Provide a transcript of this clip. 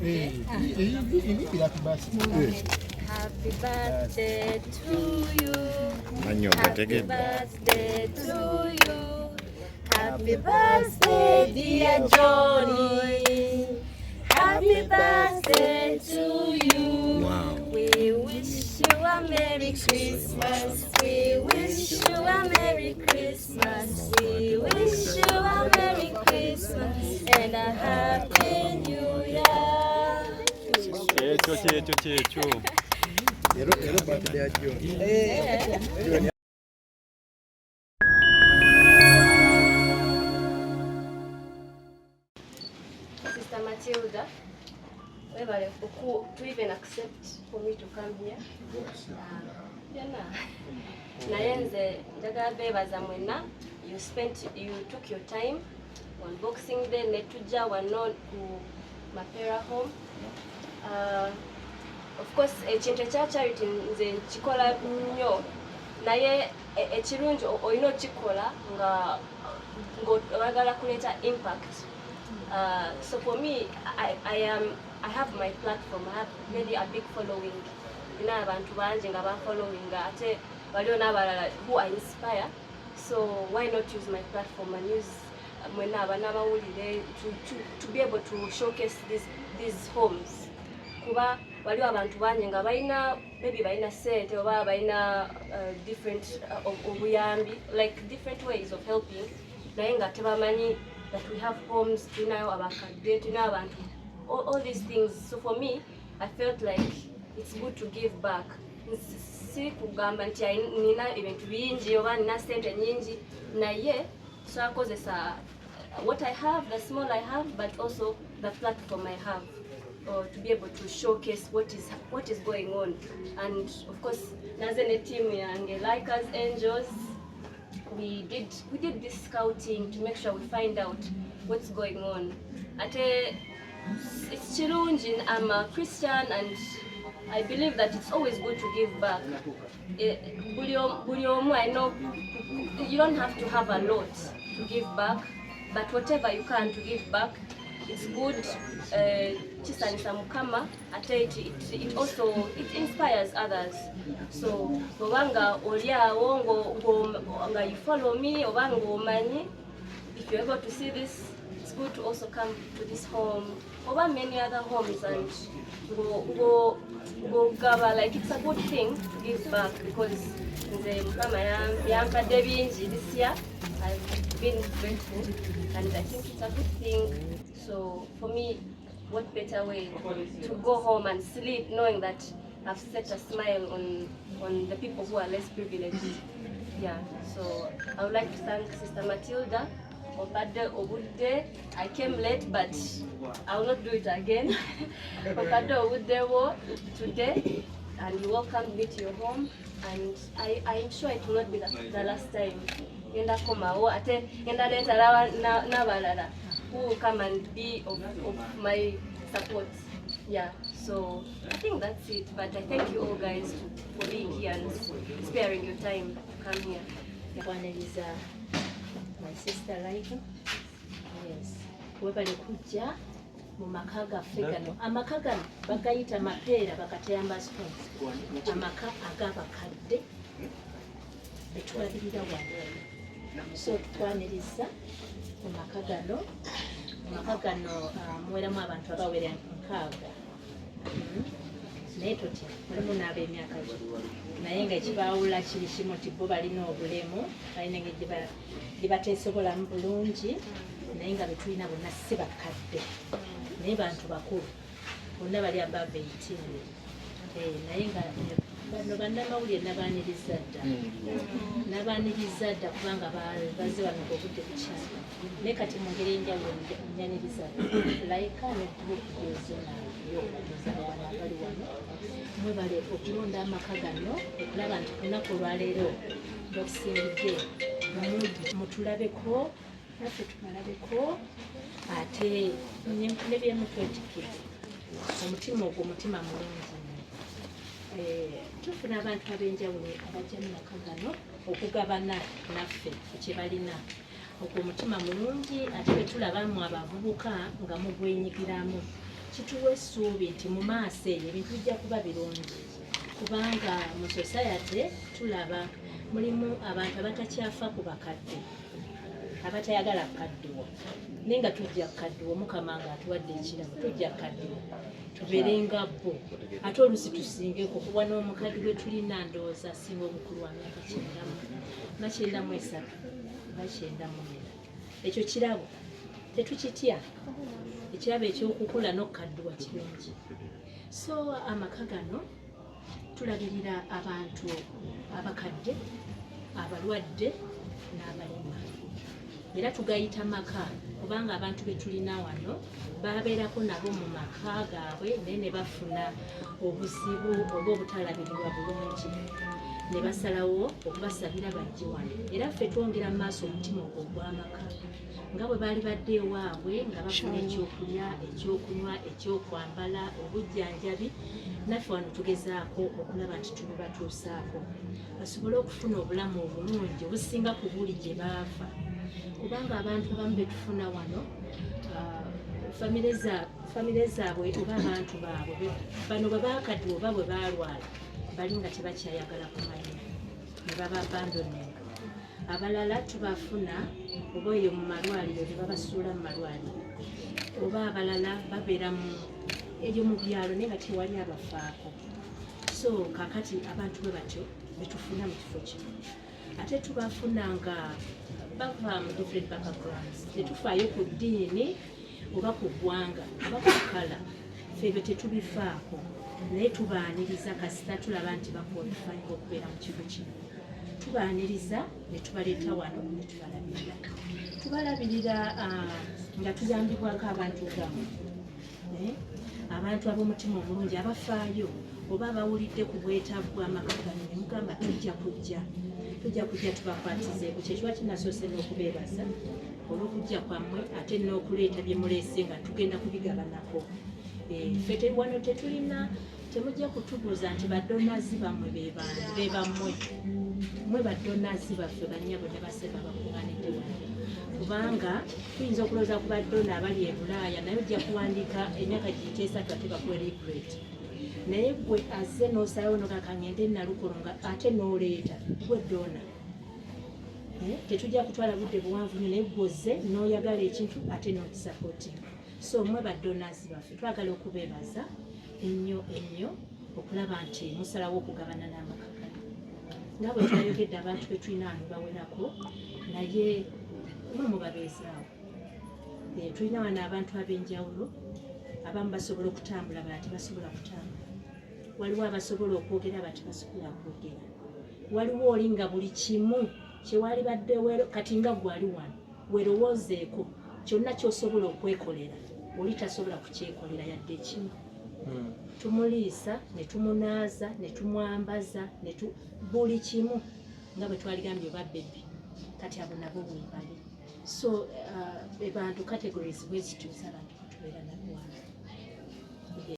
Happy birthday to you. Happy birthday to you. Happy birthday, dear Johnny. Happy birthday to you. Wow. We wish you a Merry Christmas. We wish you a Merry Christmas. We wish you a Merry Christmas and a Happy New Year. Sister Matilda, to even accept for me to come here. You took your time on Boxing Day. Netuja wano ku Mapera home. Of course, ekintu ekya charity nze nkikola nnyo naye ekirungi olina okikola nga oyagala kuleeta impact. So for me, I have my platform. I have really a big following. Abantu bangi nga following ate waliwo n'abalala who I inspire. So why not use my platform and use to be able to showcase these homes. Kuba waliwo abantu bangi nga maybe balina sente oba balina different obuyambi, like different ways of helping, naye nga tebamanyi that we have homes, tunayo abakadde, tunayo abantu, all these things. So for me, I felt like it's good to give back. Si kugamba nti nina ebintu bingi oba nina sente nyingi, naye so akozesa what I have, the small I have, but also the platform I have, to be able to showcase what is going on. And of course, nazene team yange Likers Angels, we did this scouting to make sure we find out what's going on. It's challenging. I'm a Christian and I believe that it's always good to give back. I know you don't have to have a lot to give back, but whatever you can to give back, it's good. It also inspires others. So obanga olia wongo you follow me obanga omanyi, if you're able to see this, it's good to also come to this home over many other homes and go gather. Like, it's a good thing to give back because this year I've been grateful and I think it's a good thing. So for me, what better way to go home and sleep knowing that I've set a smile on the people who are less privileged. Yeah, so I would like to thank Sister Matilda. Okadde obudde, I came late, but I will not do it again. Okadde obudde today, and you welcomed me to your home, and I'm sure it will not be the last time. Yenda komawo ate yenda leta n'abalala who will come and be of my support. Yeah, so I think that's it. But I thank you all guys for being here and sparing your time to come here. One is my sister Laika. Yes. Webale kujja mu maka gaffe gano. Amaka gano bagayita mapeera bakateyamba stones. Amaka ag'abakadde betulabirira wano. So twaniriza mu maka gano. Amaka gano muweramu abantu abawera 6. Naye tutya mulimu n'ab'emyaka gyo naye nga ekibaawula kiri kimu nti bo balina obulemu balina engeri gye bateesobolamu bulungi naye nga betulina bonna si bakadde naye bantu bakulu bonna bali above 18 naye nga bano bannamawulire nabaaniriza dda kubanga bazze wano obudde bukyali naye kati mu ngeri enjawulo nyaniriza Laika ne groupu ezonayo bali wano mwebale okulonda amaka gano okulaba nti ku lunaku olwaleero bokusingidde mutulabeko naffe tumalabeko ate nebyemutwetikira omutima ogwo mutima mulungi tufuna abantu ab'enjawulo abajja mu maka gano okugabana naffe kye balina ogwo mutima mulungi ate bwe tulabamu abavubuka nga mugwenyigiramu kituwa essuubi nti mu maaso eyo ebintu bijja kuba birungi kubanga mu society tulaba mulimu abantu abatakyafa ku bakadde abatayagala kukaddiwa naye nga tujja kukaddiwa mukama nga atuwadde ekirabo tujja kukaddiwa tubeere nga bo ate oluusi tusingeko kuba n'omukadde gwe tulina ndowooza asinga omukulu wa myaka 93 ekyo kirabo tetukitya ekirabo ekyokukula n'okukaddiwa kirungi so amaka gano tulabirira abantu abakadde abalwadde n'abalema era tugayita maka kubanga abantu betulina wano babeerako nabo mu maka gaabwe naye ne bafuna obuzibu oba obutalabirirwa bulungi ne basalawo okubasabira bajje wano era ffe twongera mu maaso omutima ogwo ogw'amaka nga bwe baali badde ewaabwe nga bafuna ekyokulya ekyokunywa ekyokwambala obujjanjabi naffe wano tugezaako okulaba nti tubibatuusaako basobole okufuna obulamu obulungi obusinga ku buli gye baava kubanga abantu abamu betufuna wano famire zaabwe oba abantu baabwe bano bwe baakaddiwa oba bwe baalwala bali nga tebakyayagala kumanya ne baba abandonenga abalala tubafuna oba eyo mu malwaliro ne babasuula mu malwaliro oba abalala babeera eyo mu byalo naye nga tewali abafaako so kakati abantu bwe batyo betufuna mu kifo kino ate tubafuna nga bava mu different backgrounds tetufaayo ku ddiini oba ku ggwanga oba ku kala ffe tetubifaako naye tubaaniriza kasita tulaba nti bakwalifayinga okubeera mu kifo kino tubaaniriza ne tubaleeta wano ne tubalabirira nga tuyambibwako abantu gamu abantu ab'omutima omulungi abafaayo oba abawulidde ku bwetaavu bw'amaka gano ne mugamba tujja kujja tubakwatizeeko kyekiba kinasoose n'okubeebaza olw'okujja kwammwe ate n'okuleeta bye muleese nga tugenda kubigabanako ffe wano tetulina temujja kutubuuza nti baddonaazi bammwe be bammwe mwe baddonaazi baffe bannyabo ne baseba bakuŋŋaanidde wano kubanga tuyinza okulowooza ku baddona abali e Bulaaya naye ojja kuwandiika emyaka giyite 3 ate bakuwe recruit naye gwe azze n'osalawo nogaka ngende nalukolo nga ate n'oleeta gwe ddona tetujja kutwala budde buwanvu nnyo naye gwozze n'oyagala ekintu ate n'okisapootinga so mwe baddonaazi baffe twagala okubeebaza ennyo okulaba nti musalawo okugabana n'amaka gano nga bwe twayogedde abantu betulina wano bawerako naye mwe mubabeezaawo tulina wano abantu ab'enjawulo abamu basobola okutambula bala tebasobola kutambula waliwo abasobola okwogera bati basobola kwogera waliwo oli nga buli kimu kyewali baddewo kati nga gwali wano werowoozeeko kyonna kyosobola okwekolera oli tasobola kukyekolera yadde ekimu tumuliisa ne tumunaaza ne tumwambaza buli kimu nga bwe twaligambye oba bebbi kati abo nabo bwebali so bantu categories bwezituuza abantu batubeera nabo wano